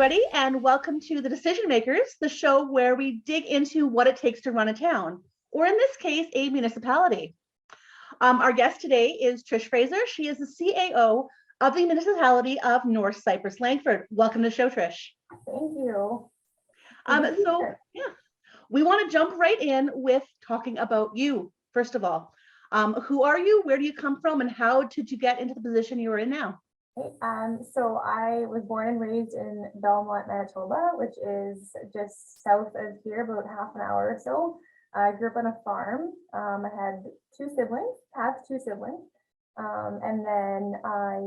everybody, and welcome to The Decision Makers, the show where we dig into what it takes to run a town, or in this case, a municipality. Our guest today is Trish Fraser. She is the CAO of the municipality of North Cypress-Langford. Welcome to the show, Trish. Thank you. We want to jump right in with talking about you, first of all. Who are you? Where do you come from? And how did you get into the position you are in now? So I was born and raised in Belmont, Manitoba, which is just south of here, about half an hour or so. I grew up on a farm. I have two siblings, and then I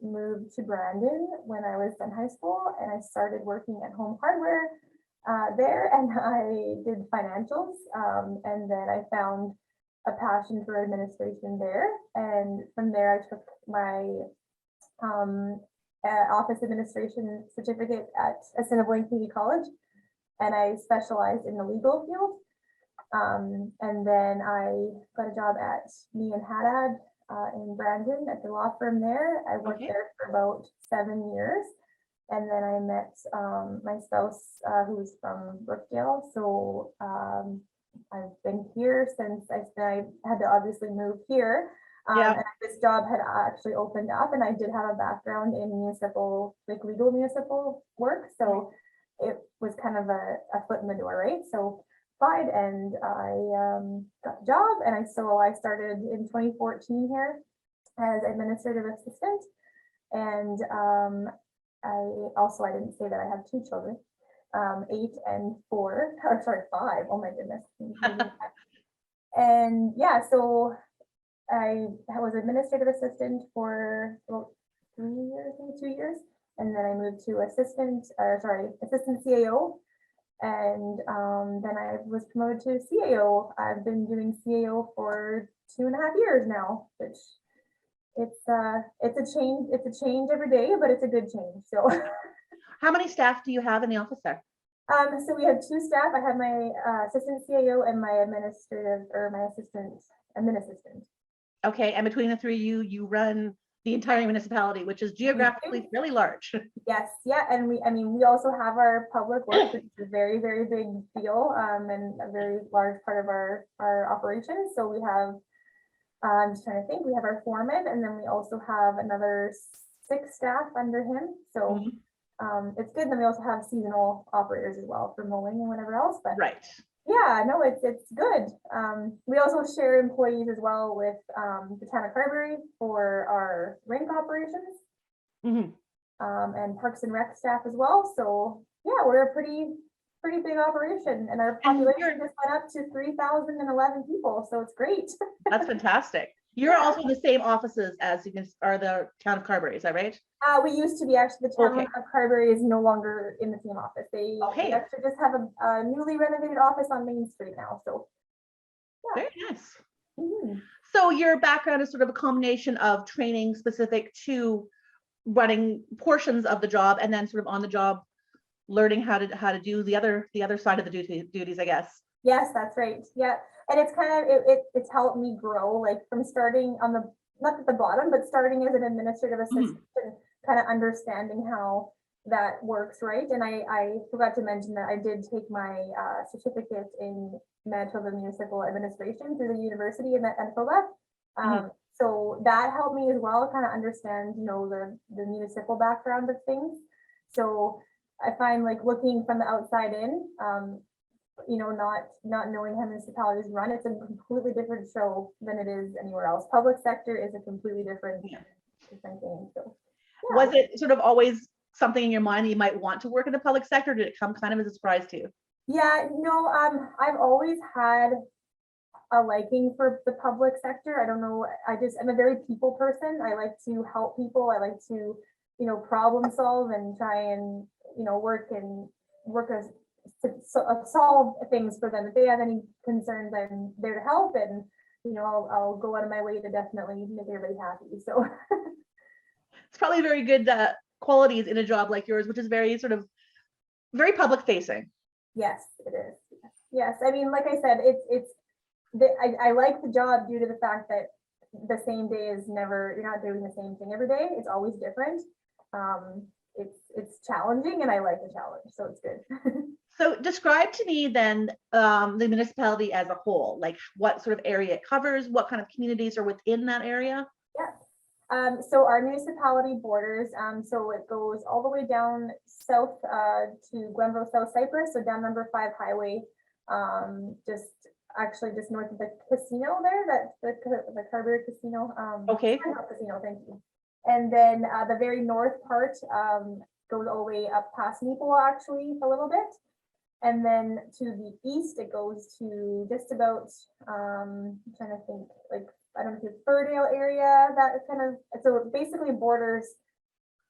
moved to Brandon when I was in high school, and I started working at Home Hardware there, and I did financials, and then I found a passion for administration there, and from there I took my office administration certificate at Assiniboine Community College, and I specialized in the legal field. And then I got a job at Me and Haddad in Brandon at the law firm there. I worked there for about 7 years, and then I met my spouse who's from Brookdale. So I've been here since I had to obviously move here. And this job had actually opened up, and I did have a background in municipal, like legal municipal work. So it was kind of a foot in the door, right? So applied, and I got the job, and I started in 2014 here as administrative assistant. And I didn't say that I have 2 children, 8 and 4, or sorry, 5. Oh my goodness. And yeah, so I was administrative assistant for about 3 years, maybe 2 years, and then I moved to assistant CAO, and then I was promoted to CAO. I've been doing CAO for 2.5 years now, which it's a change. It's a change every day, but it's a good change. So, how many staff do you have in the office there? So we have 2 staff. I have my assistant CAO and my assistant admin assistant. Okay, and between the 3 of you, you run the entire municipality, which is geographically really large. Yes, yeah, and we also have our public works, which is a very, very big deal, and a very large part of our operations. So we have, I'm just trying to think, we have our foreman, and then we also have another 6 staff under him. So it's good. And then we also have seasonal operators as well for mowing and whatever else. But right. Yeah, no, it's good. We also share employees as well with the town of Carberry for our rink operations, and Parks and Rec staff as well. So yeah, we're a pretty big operation, and our population just went up to 3,011 people. So it's great. That's fantastic. You're also in the same offices as the town of Carberry, is that right? We used to be. Actually, the town of Carberry is no longer in the same office. They actually just have a newly renovated office on Main Street now. So yeah. Very nice. So your background is sort of a combination of training specific to running portions of the job, and then sort of on the job learning how to do the other side of the duties, I guess. Yes, that's right. Yeah. And it's kind of, it's helped me grow, like from starting on not at the bottom, but starting as an administrative assistant and kind of understanding how that works, right? And I forgot to mention that I did take my certificate in Manitoba Municipal Administration through the university in Manitoba. So that helped me as well, kind of understand, the municipal background of things. So I find, like, looking from the outside in, not knowing how municipalities run, it's a completely different show than it is anywhere else. Public sector is a completely different thing. So yeah. Was it sort of always something in your mind that you might want to work in the public sector? Or did it come kind of as a surprise to you? Yeah, no, I've always had a liking for the public sector. I don't know, I'm a very people person. I like to help people. I like to, problem solve and try and, work as to solve things for them. If they have any concerns, I'm there to help, and I'll go out of my way to definitely make everybody happy. So it's probably very good qualities in a job like yours, which is very very public facing. Yes, it is. Yes, I mean, like I said, I like the job due to the fact that the same day is never, you're not doing the same thing every day. It's always different. it's challenging, and I like the challenge, so it's good. So describe to me then the municipality as a whole, like what sort of area it covers, what kind of communities are within that area? Yeah. So our municipality borders, so it goes all the way down south to Glenville, South Cypress, so down number 5 highway, just north of the casino there, the Carberry Casino. Okay. Casino, thank you. And then the very north part goes all the way up past Maple, actually, a little bit. And then to the east, it goes to just about, I'm trying to think, like, I don't know if it's Furdale area, that kind of, so it basically borders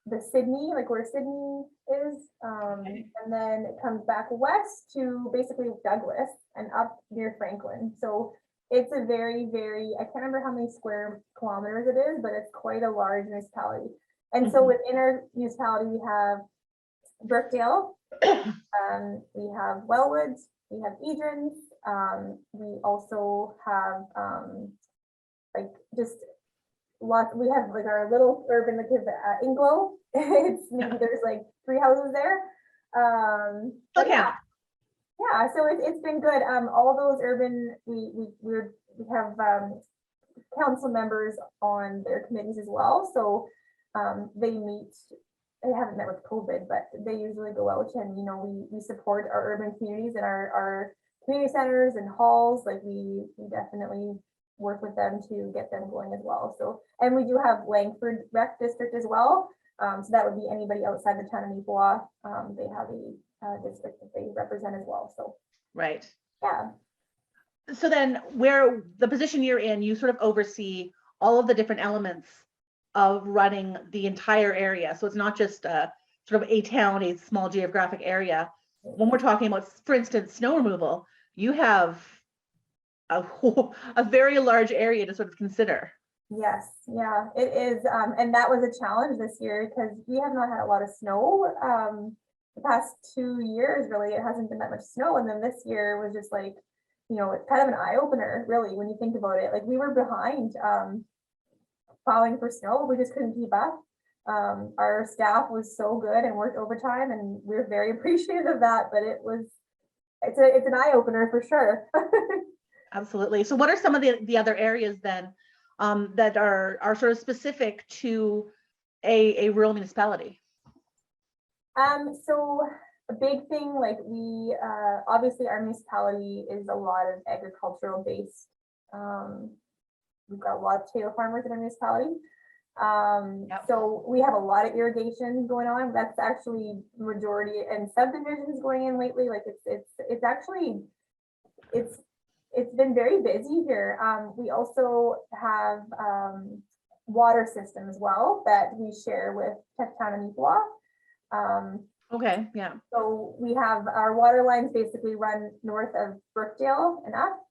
the Sydney, like where Sydney is. Okay. And then it comes back west to basically Douglas and up near Franklin. So it's a very, very, I can't remember how many square kilometers it is, but it's quite a large municipality. And so within our municipality, we have Brookdale, we have Wellwoods, we have Edrins, we also have like just lots, we have like our little urban, like Inglo, it's maybe there's like 3 houses there. But Okay. yeah, so it's been good. All those urban, we have council members on their committees as well, so they meet. They haven't met with COVID, but they usually go out and, you know, we support our urban communities and our community centers and halls. Like we definitely work with them to get them going as well. So, and we do have Langford Rec District as well. So that would be anybody outside the town of Nipawin. They have a district that they represent as well. So, Right. yeah. So then where the position you're in, you sort of oversee all of the different elements of running the entire area. So it's not just sort of a town, a small geographic area. When we're talking about, for instance, snow removal, you have a very large area to sort of consider. Yes, yeah, it is. And that was a challenge this year because we have not had a lot of snow. The past 2 years, really, it hasn't been that much snow. And then this year was just like, you know, it's kind of an eye opener, really, when you think about it. Like we were behind plowing for snow, we just couldn't keep up. Our staff was so good and worked overtime, and we were very appreciative of that. But it's an eye opener for sure. Absolutely. So what are some of the other areas then that are sort of specific to a rural municipality? So a big thing, like we obviously our municipality is a lot of agricultural based. We've got a lot of potato farmers in our municipality. So we have a lot of irrigation going on. That's actually majority, and subdivisions going in lately. Like it's actually it's been very busy here. We also have water system as well that we share with Town and Nipawin. Okay, yeah. So we have our water lines basically run north of Brookdale and up.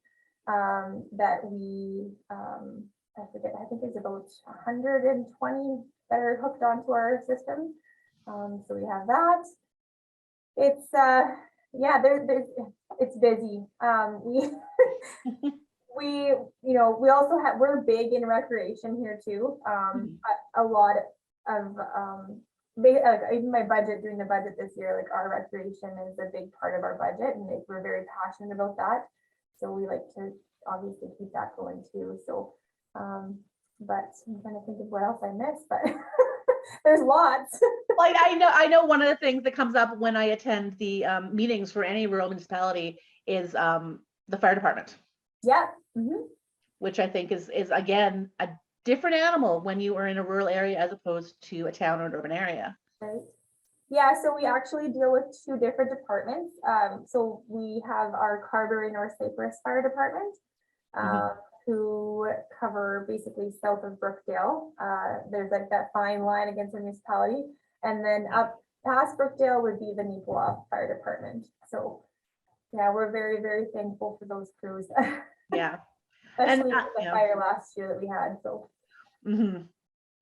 That we, I forget, I think it's about 120 that are hooked onto our system. So we have that. It's, yeah, it's busy. We also have, we're big in recreation here too. A lot of, even my budget, doing the budget this year, like our recreation is a big part of our budget, and we're very passionate about that. So we like to obviously keep that going too. So, but I'm trying to think of what else I missed, but there's lots. Like I know one of the things that comes up when I attend the meetings for any rural municipality is the fire department. Yeah. Which I think is again a different animal when you are in a rural area as opposed to a town or an urban area. Right. Yeah, so we actually deal with 2 different departments. So we have our Carberry North Cypress Fire Department, who cover basically south of Brookdale. There's like that fine line against the municipality. And then up past Brookdale would be the Nipawin Fire Department. So yeah, we're very, very thankful for those crews. Yeah. Especially the fire last year that we had. So.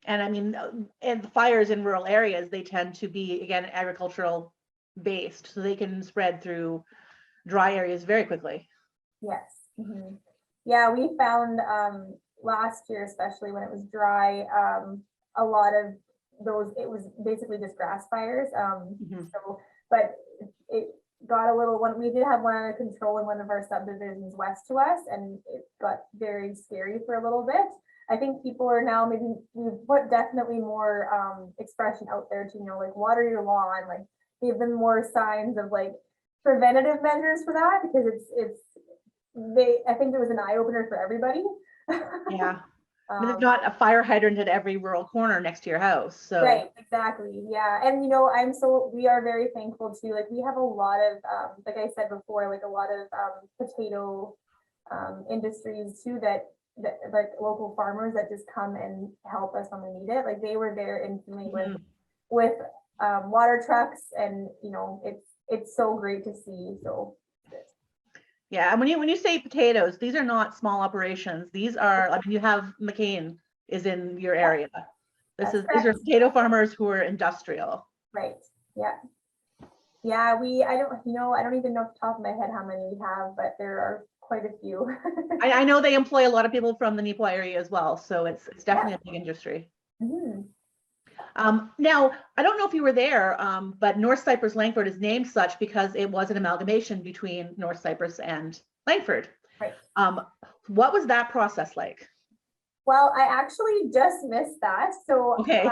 And I mean, and the fires in rural areas, they tend to be, again, agricultural based, so they can spread through dry areas very quickly. Yes. Yeah, we found last year, especially when it was dry, a lot of it was basically just grass fires. Mhm. So, but it got a little one. We did have one under control in one of our subdivisions west to us, and it got very scary for a little bit. I think people are now maybe we've put definitely more expression out there to, like water your lawn, like give them more signs of like preventative measures for that, because I think it was an eye opener for everybody. Yeah. I mean, there's not a fire hydrant at every rural corner next to your house. So Right, exactly. Yeah. And we are very thankful too. Like we have a lot of, like I said before, like a lot of potato industries too, that like local farmers that just come and help us when we need it. Like they were there instantly with water trucks, and it's so great to see. So yeah, and when you say potatoes, these are not small operations. These are, I mean, you have McCain is in your area. These are potato farmers who are industrial. Right. Yeah. Yeah, I don't even know off the top of my head how many we have, but there are quite a few. I know they employ a lot of people from the Neepawa area as well, so it's definitely a big industry. Mhm. Now, I don't know if you were there, but North Cypress-Langford is named such because it was an amalgamation between North Cypress and Langford. Right. What was that process like? Well, I actually just missed that. So Okay.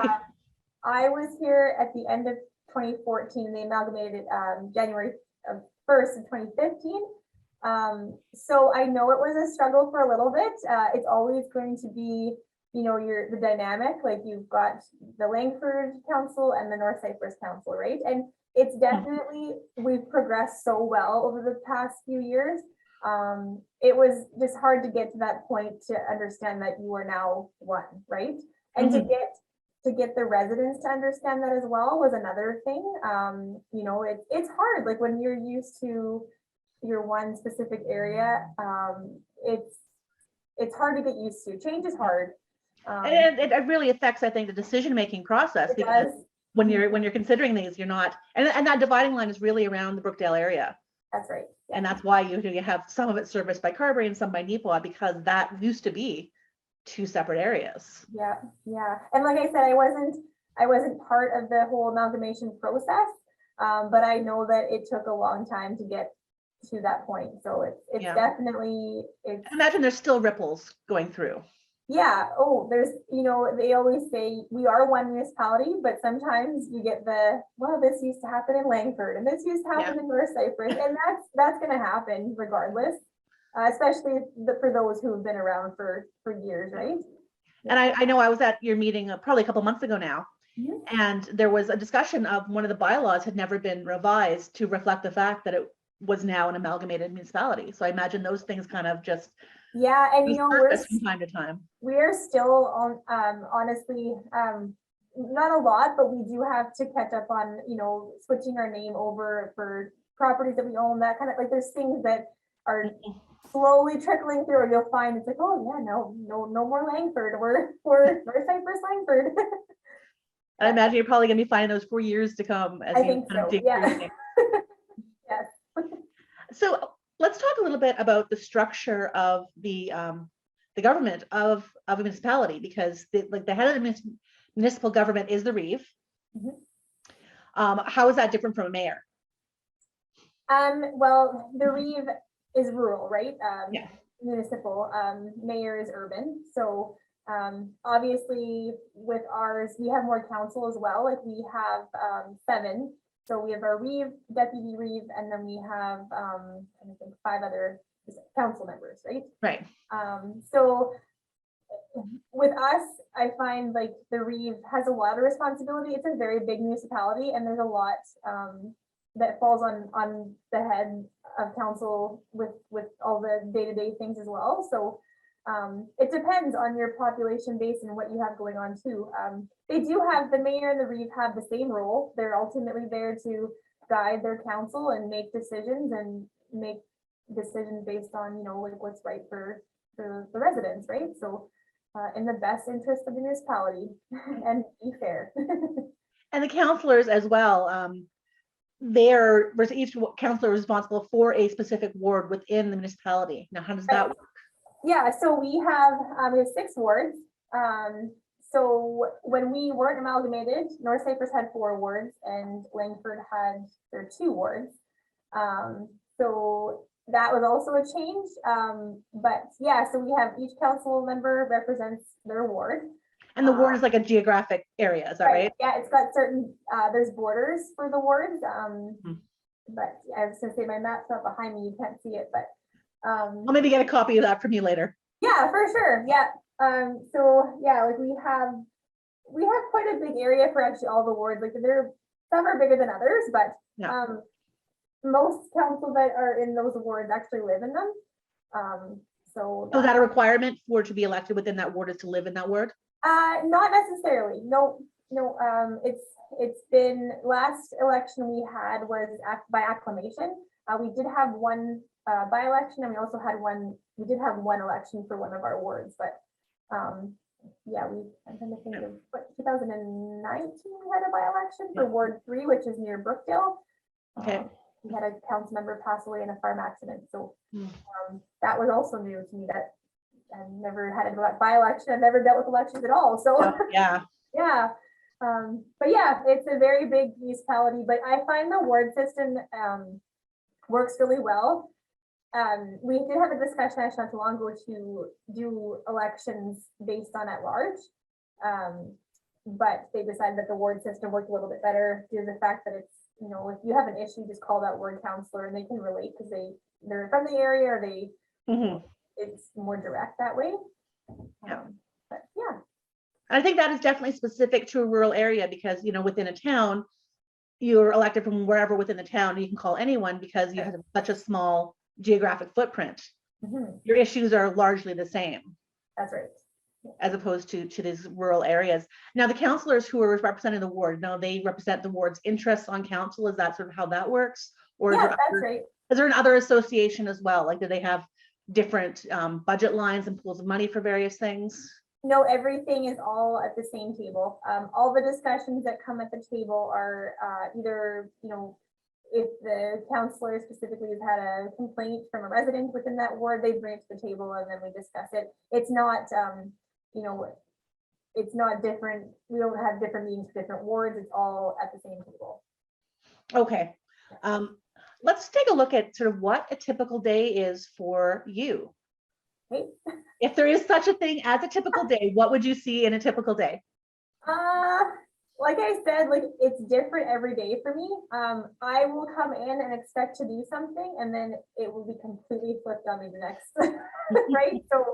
I was here at the end of 2014, and they amalgamated it January 1st of 2015. So I know it was a struggle for a little bit. It's always going to be, the dynamic, like you've got the Langford Council and the North Cypress Council, right? And it's definitely, we've progressed so well over the past few years. It was just hard to get to that point to understand that you are now one, right? And to get the residents to understand that as well was another thing. It's hard, like when you're used to your one specific area, it's hard to get used to. Change is hard. And it really affects, I think, the decision-making process, because when you're considering these, you're not, and that dividing line is really around the Brookdale area. That's right. Yeah. And that's why you have some of it serviced by Carberry and some by Neepawa, because that used to be two separate areas. Yeah, yeah. And like I said, I wasn't part of the whole amalgamation process, but I know that it took a long time to get to that point. So it's definitely, Imagine there's still ripples going through. Yeah. Oh, there's, they always say we are one municipality, but sometimes you get this used to happen in Langford and this used to happen in North Cypress, and that's going to happen regardless, especially for those who have been around for years, right? And I know I was at your meeting probably a couple months ago now, and there was a discussion of one of the bylaws had never been revised to reflect the fact that it was now an amalgamated municipality. So I imagine those things kind of just and we're from time to time. We are still on, honestly, not a lot, but we do have to catch up on, switching our name over for properties that we own, that kind of, like, there's things that are slowly trickling through, and you'll find it's like, oh yeah, no more Langford, we're North Cypress-Langford. I imagine you're probably going to be finding those for years to come as you kind of dig through things. Yes. So let's talk a little bit about the structure of the government of a municipality, because the head of the municipal government is the reeve. How is that different from a mayor? Well, the reeve is rural, right? Yeah. Municipal, mayor is urban. So obviously with ours, we have more council as well. Like we have 7. So we have our reeve, deputy reeve, and then we have I think 5 other council members, right? Right. So with us, I find like the reeve has a lot of responsibility. It's a very big municipality, and there's a lot that falls on the head of council with all the day-to-day things as well. So it depends on your population base and what you have going on too. They do have, the mayor and the reeve have the same role. They're ultimately there to guide their council and make decisions based on, like what's right for the residents, right? So in the best interest of the municipality and be fair. And the councillors as well. Each councillor is responsible for a specific ward within the municipality. Now, how does that work? Yeah, so we have 6 wards. So when we weren't amalgamated, North Cypress had 4 wards and Langford had their 2 wards. So that was also a change. But yeah, so we have each council member represents their ward. And the ward is like a geographic area, is that right? Yeah, it's got certain, there's borders for the wards. But I was gonna say my map's not behind me, you can't see it, but. I'll maybe get a copy of that from you later. Yeah, for sure, yeah. So yeah, like we have quite a big area for actually all the wards, like some are bigger than others, but Yeah. most council that are in those wards actually live in them. So is that a requirement for to be elected within that ward is to live in that ward? Not necessarily. No. It's been, last election we had was by acclamation. We did have one by election, and we did have one election for one of our wards, but yeah, I'm trying to think of what 2019 we had a by election for Ward 3, which is near Brookdale. Okay. We had a council member pass away in a farm accident, so that was also new to me. That I've never had a by election. I've never dealt with elections at all. So yeah. Yeah. But yeah, it's a very big municipality, but I find the ward system works really well. We did have a discussion actually not too long ago to do elections based on at large. But they decided that the ward system worked a little bit better due to the fact that it's, if you have an issue, just call that ward counselor and they can relate because they're from the area, or it's more direct that way. But yeah. I think that is definitely specific to a rural area because, within a town, you're elected from wherever within the town. You can call anyone because you have such a small geographic footprint. Your issues are largely the same. That's right. As opposed to these rural areas. Now, the councillors who are representing the ward, they represent the ward's interests on council. Is that sort of how that works? Or yeah, that's right. Is there another association as well? Like, do they have different budget lines and pools of money for various things? No, everything is all at the same table. All the discussions that come at the table are either, if the counselor specifically has had a complaint from a resident within that ward, they bring it to the table and then we discuss it. It's not, it's not different. We don't have different meetings for different wards. It's all at the same table. Okay. Let's take a look at sort of what a typical day is for you. Okay. If there is such a thing as a typical day, what would you see in a typical day? Like I said, it's different every day for me. I will come in and expect to do something and then it will be completely flipped on me the next, right? So,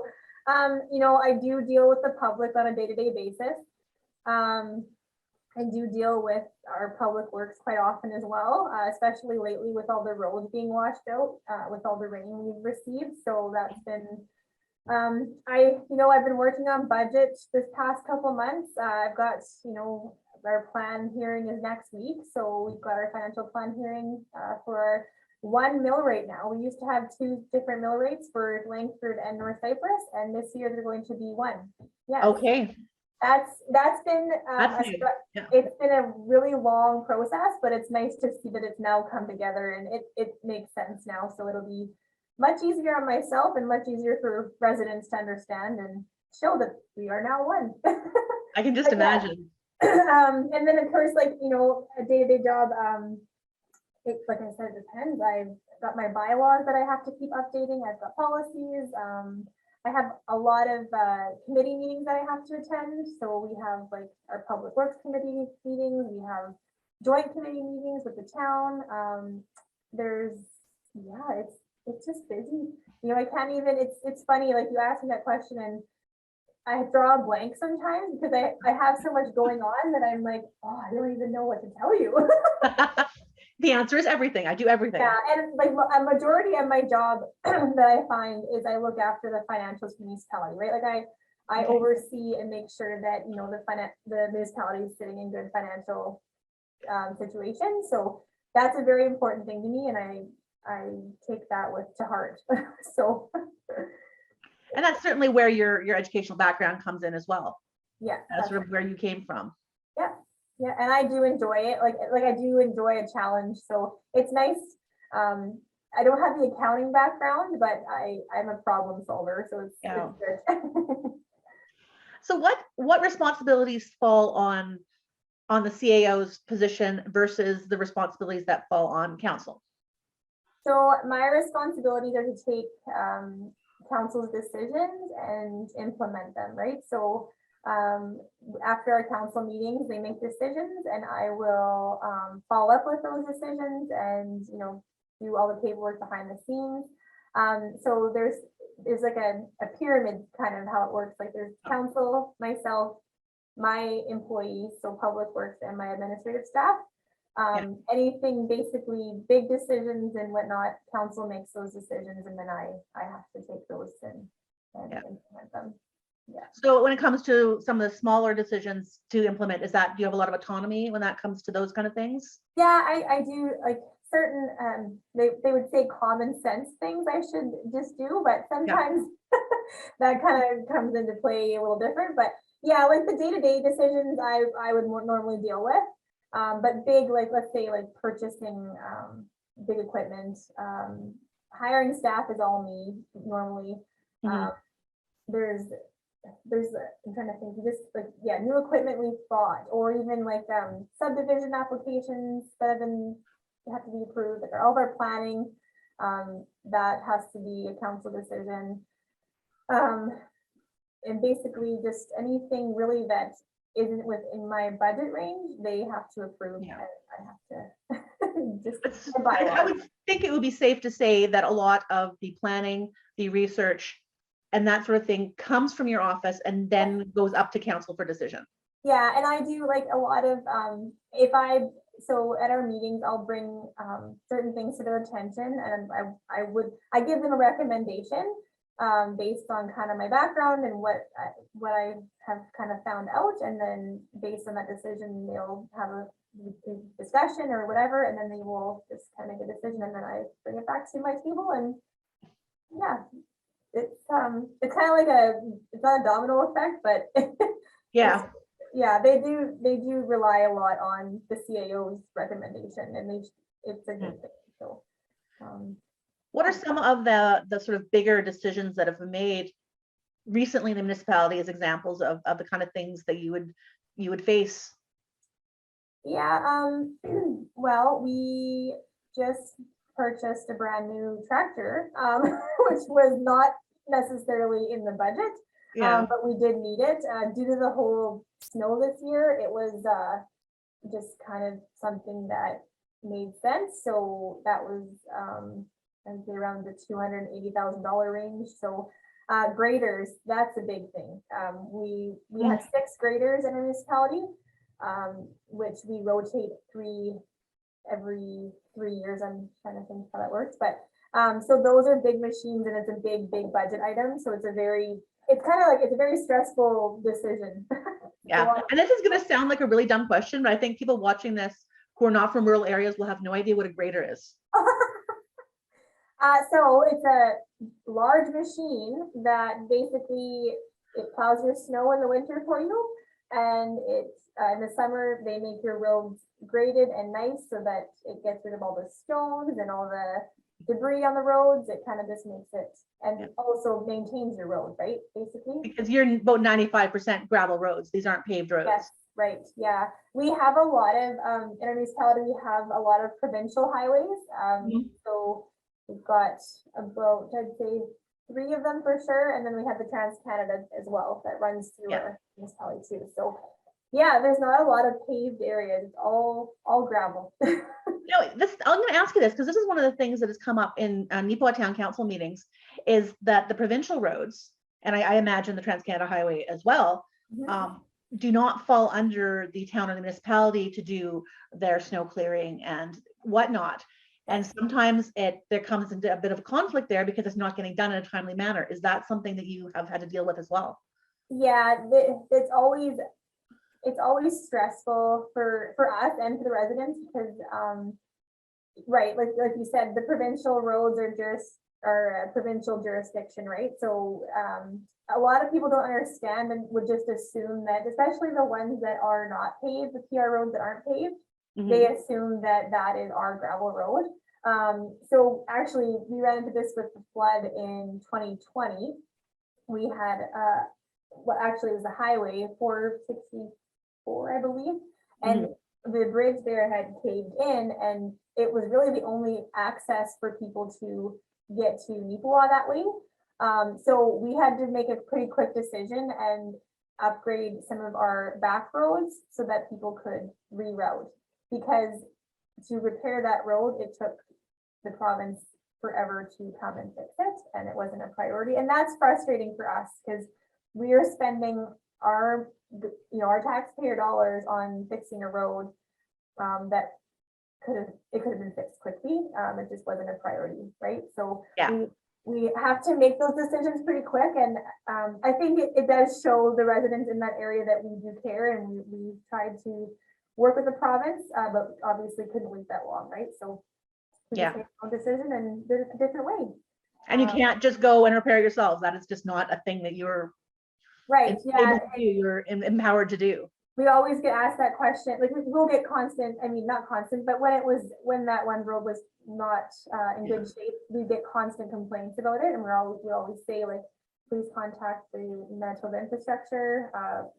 I do deal with the public on a day-to-day basis. I do deal with our public works quite often as well, especially lately with all the roads being washed out, with all the rain we've received. So that's been, I've been working on budget this past couple months. I've got, our plan hearing is next week. So we've got our financial plan hearing for one mill rate now. We used to have 2 different mill rates for Langford and North Cypress, and this year they're going to be 1. Yeah. Okay. That's been it's been a really long process, but it's nice to see that it's now come together and it makes sense now. So it'll be much easier on myself and much easier for residents to understand and show that we are now 1. I can just imagine. And then of course, a day-to-day job, it, like I said, it depends. I've got my bylaws that I have to keep updating. I've got policies. I have a lot of committee meetings that I have to attend. So we have our public works committee meetings. We have joint committee meetings with the town. It's just busy. I can't even, it's funny, you asked me that question and I draw a blank sometimes because I have so much going on that I'm like, oh, I don't even know what to tell you. The answer is everything. I do everything. Yeah, and a majority of my job that I find is I look after the financials for the municipality, right? I oversee and make sure that the municipality is sitting in good financial situation. So that's a very important thing to me, and I take that to heart. So. And that's certainly where your educational background comes in as well. Yeah, that's sort of where you came from. Yeah. Yeah, and I do enjoy it. Like I do enjoy a challenge. So it's nice. I don't have the accounting background, but I'm a problem solver. So it's good. So what responsibilities fall on the CAO's position versus the responsibilities that fall on council? So my responsibilities are to take council's decisions and implement them, right? So after our council meetings, they make decisions and I will follow up with those decisions and, you know, do all the paperwork behind the scenes. So there's like a pyramid kind of how it works. Like there's council, myself, my employees, so public works and my administrative staff. Anything basically big decisions and whatnot, council makes those decisions and then I have to take those and implement them. Yeah. So when it comes to some of the smaller decisions to implement, do you have a lot of autonomy when that comes to those kind of things? Yeah, I do, like certain, they would say common sense things I should just do, but sometimes that kind of comes into play a little different. But yeah, like the day-to-day decisions I would more normally deal with. But big, like let's say like purchasing big equipment, hiring staff is all me normally. I'm trying to think, just like, yeah, new equipment we've bought, or even like subdivision applications that have to be approved, like all of our planning, that has to be a council decision. And basically just anything really that isn't within my budget range, they have to approve. Yeah. I have to just I would think it would be safe to say that a lot of the planning, the research, and that sort of thing comes from your office and then goes up to council for decision. Yeah, and I do like a lot of so at our meetings I'll bring certain things to their attention, and I give them a recommendation based on kind of my background and what I have kind of found out, and then based on that decision they'll have a discussion or whatever, and then they will just kind of make a decision, and then I bring it back to my table, and yeah. It's kind of like it's not a domino effect, but yeah, they do rely a lot on the CAO's recommendation, and it's a good thing. So, what are some of the sort of bigger decisions that have been made recently in the municipality as examples of the kind of things that you would face? Yeah, well, we just purchased a brand new tractor, which was not necessarily in the budget, but we did need it due to the whole snow this year. It was just kind of something that made sense. So that was I'd say around the $280,000 range. So graders, that's a big thing. We had 6 graders in our municipality, which we rotate every 3 years. I'm trying to think how that works, but so those are big machines and it's a big budget item. So it's a very stressful decision. Yeah, and this is going to sound like a really dumb question, but I think people watching this who are not from rural areas will have no idea what a grader is. So it's a large machine that basically it plows your snow in the winter for you, and it's in the summer they make your roads graded and nice so that it gets rid of all the stones and all the debris on the roads. It kind of just makes it, and also maintains your road, right? Basically, because you're about 95% gravel roads. These aren't paved roads. Yes, right. Yeah, we have a lot of in our municipality. We have a lot of provincial highways. So we've got about, I'd say, 3 of them for sure, and then we have the Trans-Canada as well that runs through our municipality too. So yeah, there's not a lot of paved areas. It's all gravel. No, I'm going to ask you this because this is one of the things that has come up in Neepawa Town Council meetings, is that the provincial roads, and I imagine the Trans-Canada Highway as well, do not fall under the town or the municipality to do their snow clearing and whatnot. And sometimes there comes into a bit of a conflict there because it's not getting done in a timely manner. Is that something that you have had to deal with as well? Yeah, it's always stressful for us and for the residents because right, like you said, the provincial roads are a provincial jurisdiction, right? So a lot of people don't understand and would just assume that, especially the ones that are not paved, the PR roads that aren't paved, they assume that is our gravel road. So actually we ran into this with the flood in 2020. We had well, actually it was a highway, 464, I believe. And the bridge there had caved in, and it was really the only access for people to get to Neepawa that way. So we had to make a pretty quick decision and upgrade some of our back roads so that people could reroute, because to repair that road, it took the province forever to come and fix it, and it wasn't a priority. And that's frustrating for us because we are spending our, our taxpayer dollars on fixing a road that could have been fixed quickly. It just wasn't a priority, right? So Yeah. we have to make those decisions pretty quick, and I think it does show the residents in that area that we do care, and we tried to work with the province, but obviously couldn't wait that long, right? So we just made our decision and did it a different way. And you can't just go and repair yourselves. That is just not a thing that you're right. able to do. You're empowered to do. We always get asked that question. Like we'll get constant, I mean, not constant, but when that one road was not in good shape, we get constant complaints about it. And we always say, like, please contact the Manitoba infrastructure.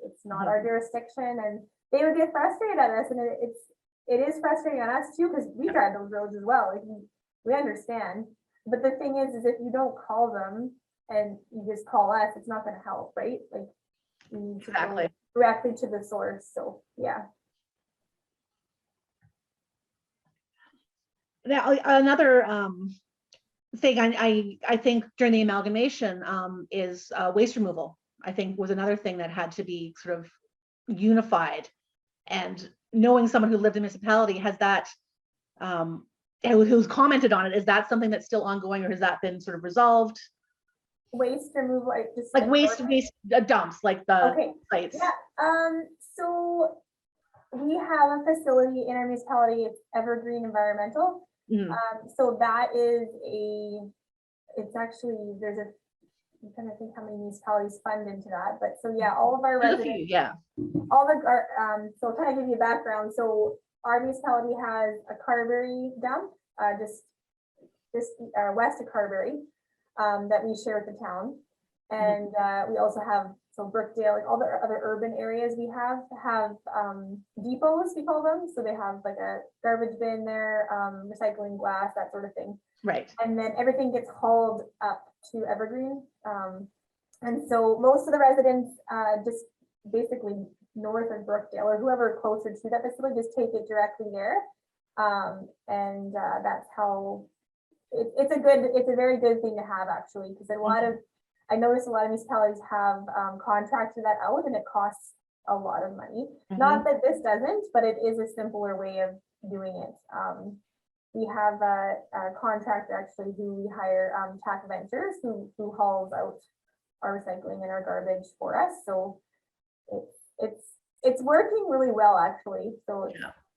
It's not our jurisdiction. And they would get frustrated at us. And it is frustrating on us too, because we drive those roads as well. Like we understand. But the thing is if you don't call them and you just call us, it's not going to help, right? Like you need to go directly to the source. So yeah. Now another thing I think during the amalgamation is waste removal. I think was another thing that had to be sort of unified. And knowing someone who lived in municipality, has that who's commented on it, is that something that's still ongoing, or has that been sort of resolved? Waste removal, like waste dumps, like the sites. Yeah. So we have a facility in our municipality. It's Evergreen Environmental. So that is it's actually, I'm trying to think how many municipalities fund into that, but so yeah, all of our residents, so kind of give you a background. So our municipality has a Carberry dump, just west of Carberry, that we share with the town. And we also have, so Brookdale, like all the other urban areas we have depots, we call them. So they have like a garbage bin there, recycling glass, that sort of thing. Right. And then everything gets hauled up to Evergreen. And so most of the residents just basically north of Brookdale or whoever closer to that facility just take it directly there. And that's how it's a very good thing to have, actually, because I noticed a lot of municipalities have contracted that out, and it costs a lot of money. Not that this doesn't, but it is a simpler way of doing it. We have a contractor actually who we hire, Tac Ventures, who hauls out our recycling and our garbage for us. So it's working really well, actually. So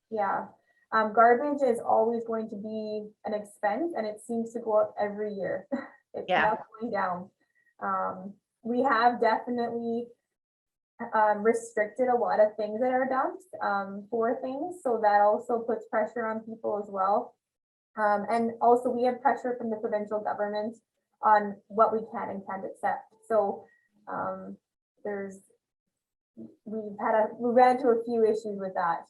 yeah. Garbage is always going to be an expense, and it seems to go up every year. It's not going down. We have definitely restricted a lot of things at our dumps for things, so that also puts pressure on people as well. And also we have pressure from the provincial government on what we can and can't accept. So we ran into a few issues with that.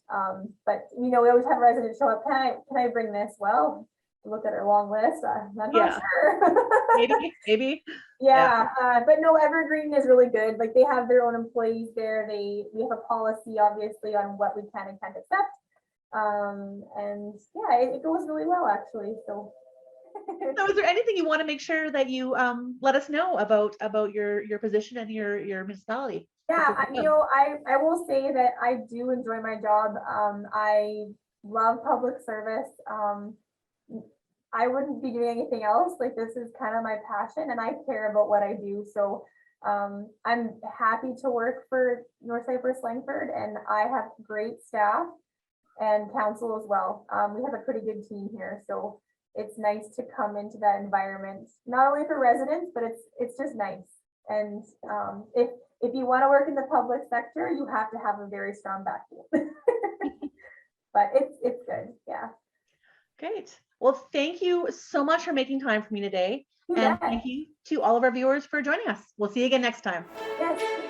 But we always have residents show up, can I bring this? Well, look at our long list. I'm not sure. maybe. Yeah. But no, Evergreen is really good. Like they have their own employees there. We have a policy, obviously, on what we can and can't accept. And yeah, it goes really well, actually. So is there anything you want to make sure that you let us know about your position and your municipality? Yeah, I will say that I do enjoy my job. I love public service. I wouldn't be doing anything else. Like this is kind of my passion, and I care about what I do. So I'm happy to work for North Cypress-Langford, and I have great staff and council as well. We have a pretty good team here, so it's nice to come into that environment, not only for residents, but it's just nice. And if you want to work in the public sector, you have to have a very strong backbone. But it's good, yeah. Great. Well, thank you so much for making time for me today. And thank you to all of our viewers for joining us. We'll see you again next time. Yes.